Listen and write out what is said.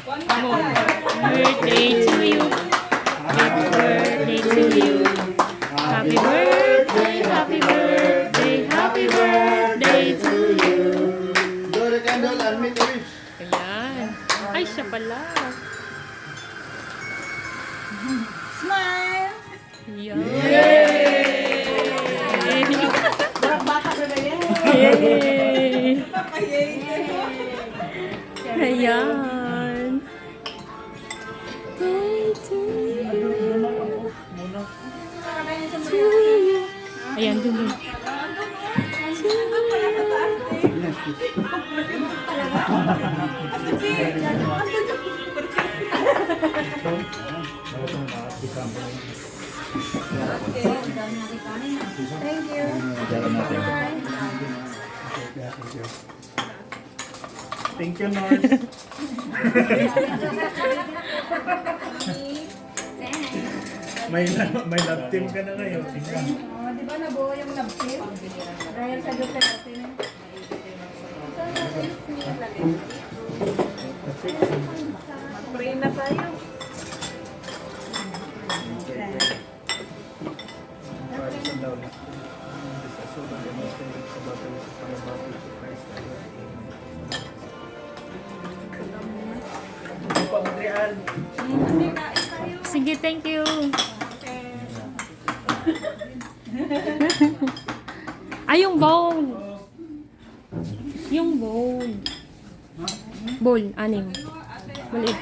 Birthday to you. Happy birthday to you. Happy birthday, happy birthday, happy birthday to you. Blow the candle and make a wish. Ayan. Ay, siya pala. Smile! Ayan. Yay! Bata ka na yan. Yay! Papayay ka no? Ayan. Birthday to you. To you. Ayan, dun dun. Andun pala sa taas eh. Andun si... Thank you. Thank you, Norse. May love team ka na ngayon. Tingnan. Oh, di ba nabuo yung love team? Dahil sa doon sa natin. Mag-pray na tayo. Sige, thank you. Ay, yung bowl. Yung bowl. Bowl, anim. Maliit.